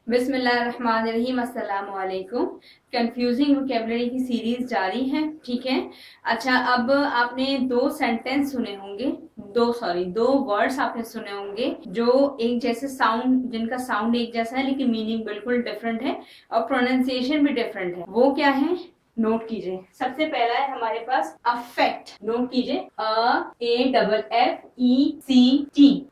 बिस्मिल्लाहिर्रहमानिर्रहीम, अस्सलाम वालेकुम। कंफ्यूजिंग वोकैबुलरी की सीरीज जारी है। ठीक है। अच्छा, अब आपने दो वर्ड्स आपने सुने होंगे जो एक जैसे साउंड, जिनका साउंड एक जैसा है लेकिन मीनिंग बिल्कुल डिफरेंट है और प्रोनाउंसिएशन भी डिफरेंट है। वो क्या है, नोट कीजिए। सबसे पहला है हमारे पास अफेक्ट। नोट कीजिए, AFFECT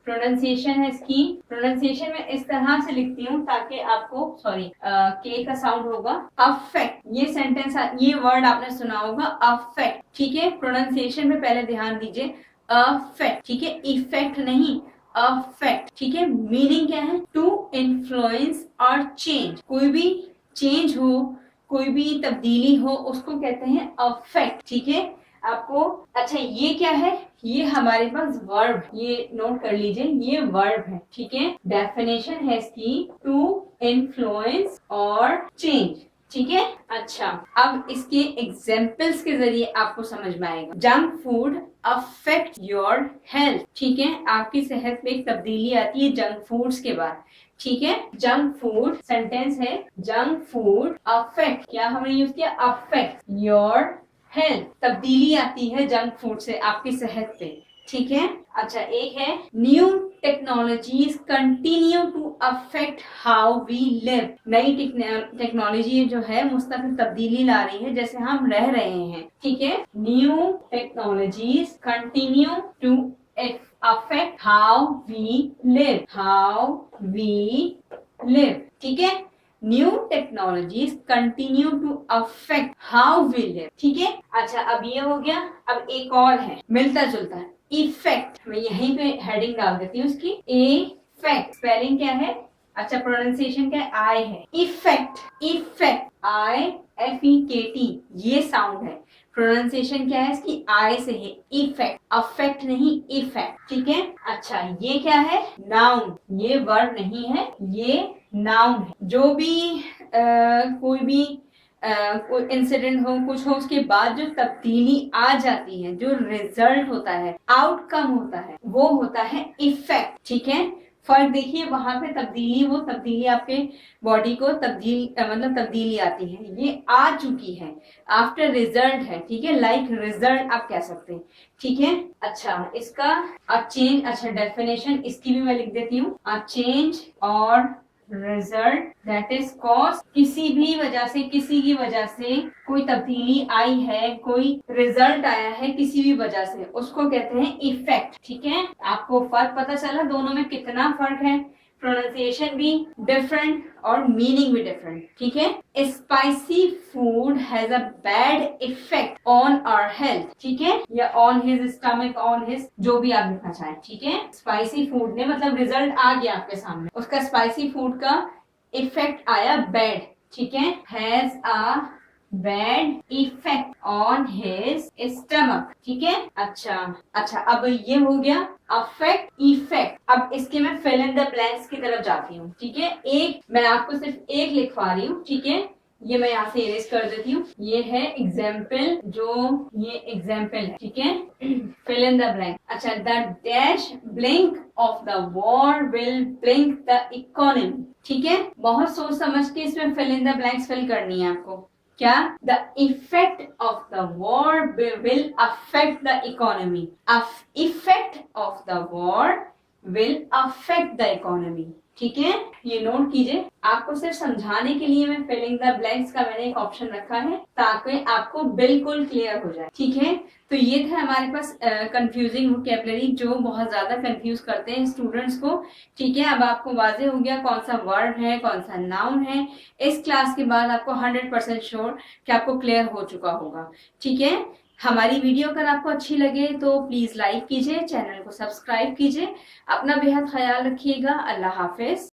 प्रोनाउंसिएशन है इसकी। प्रोनाउंसिएशन में इस तरह से लिखती हूँ ताकि आपको, सॉरी, के का साउंड होगा अफेक्ट। ये सेंटेंस, ये वर्ड आपने सुना होगा अफेक्ट। ठीक है। प्रोनाउंसिएशन में पहले ध्यान दीजिए, अफेक्ट। ठीक है, इफेक्ट नहीं, अफेक्ट। ठीक है। मीनिंग क्या है, टू इन्फ्लुएंस और चेंज। कोई भी चेंज हो, कोई भी तब्दीली हो, उसको कहते हैं अफेक्ट। ठीक है आपको। अच्छा, ये क्या है, ये हमारे पास वर्ब, ये नोट कर लीजिए, ये वर्ब है। ठीक है। डेफिनेशन है इसकी, टू इन्फ्लुएंस और चेंज। ठीक है। अच्छा, अब इसके एग्जाम्पल्स के जरिए आपको समझ में आएगा। Junk food affect your health. ठीक है, आपकी सेहत में एक तब्दीली आती है जंक फूड्स के बाद। ठीक है। जंक फूड सेंटेंस है, जंक फूड अफेक्ट, क्या हमने यूज किया, अफेक्ट योर हेल्थ। तब्दीली आती है जंक फूड से आपकी सेहत पे। ठीक है। अच्छा, एक है new technologies continue to affect how we live. नई टेक्नोलॉजी जो है मुस्तकिल तब्दीली ला रही है जैसे हम रह रहे हैं। ठीक है। New technologies continue to affect how we live, how we live। ठीक है। New technologies continue to affect how we live. ठीक है। अच्छा, अब ये हो गया। अब एक और है मिलता जुलता है, इफेक्ट। मैं यहीं पे हेडिंग डाल देती हूँ उसकी, इफेक्ट। स्पेलिंग क्या है, अच्छा प्रोनाउंसिएशन क्या है, आई है, इफेक्ट। इफेक्ट, IFEKT, ये साउंड है। प्रोनाउंसिएशन क्या है इसकी, आई से है, इफेक्ट, अफेक्ट नहीं, इफेक्ट। ठीक है। अच्छा, ये क्या है, नाउन। ये वर्ड नहीं है, ये नाउन है। जो भी कोई भी कोई इंसिडेंट हो, कुछ हो, उसके बाद जो तब्दीली आ जाती है, जो रिजल्ट होता है, आउटकम होता है, वो होता है इफेक्ट। ठीक है। फर्क देखिए, वहां पे तब्दीली, वो तब्दीली आपके बॉडी को तब्दीली आती है, ये आ चुकी है, आफ्टर रिजल्ट है। ठीक है, लाइक रिजल्ट आप कह सकते हैं। ठीक है। अच्छा, इसका अ चेंज, अच्छा डेफिनेशन इसकी भी मैं लिख देती हूँ, अ चेंज और रिजल्ट दैट इज कॉज, किसी भी वजह से, किसी की वजह से कोई तब्दीली आई है, कोई रिजल्ट आया है किसी भी वजह से, उसको कहते हैं इफेक्ट। ठीक है। आपको फर्क पता चला दोनों में कितना फर्क है, प्रोनाउंसिएशन भी डिफरेंट और मीनिंग भी डिफरेंट। ठीक है। Spicy food has a bad effect on our health. ठीक है, या on his stomach, on his, जो भी आप लिखना चाहें। ठीक है। स्पाइसी फूड ने मतलब रिजल्ट आ गया आपके सामने, उसका स्पाइसी फूड का इफेक्ट आया बैड। ठीक है, has a bad effect on his stomach. ठीक है। अच्छा, अच्छा, अब ये हो गया अफेक्ट, इफेक्ट। अब इसके मैं फिल इन द ब्लैंक्स की तरफ जाती हूँ। ठीक है। एक मैं आपको सिर्फ एक लिखवा रही हूँ। ठीक है, ये मैं यहाँ से इरेज कर देती हूँ। ये है एग्जाम्पल, जो ये एग्जाम्पल है। ठीक है। Fill in the blank. अच्छा, the dash blank of the war will blink the economy. ठीक है, बहुत सोच समझ के इसमें fill in the blanks fill करनी है आपको। क्या, the effect of the war will affect the economy, effect of the war will affect the economy. ठीक है, ये नोट कीजिए। आपको सिर्फ समझाने के लिए मैं फिलिंग द ब्लैंक्स का मैंने एक ऑप्शन रखा है ताकि आपको बिल्कुल क्लियर हो जाए। ठीक है। तो ये था हमारे पास कंफ्यूजिंग वोकैबुलरी, जो बहुत ज्यादा कंफ्यूज करते हैं स्टूडेंट्स को। ठीक है, अब आपको वाजे हो गया कौन सा वर्ड है, कौन सा नाउन है। इस क्लास के बाद आपको 100% श्योर कि आपको क्लियर हो चुका होगा। ठीक है। हमारी वीडियो अगर आपको अच्छी लगे तो प्लीज लाइक कीजिए, चैनल को सब्सक्राइब कीजिए। अपना बेहद ख्याल रखिएगा। अल्लाह हाफिज।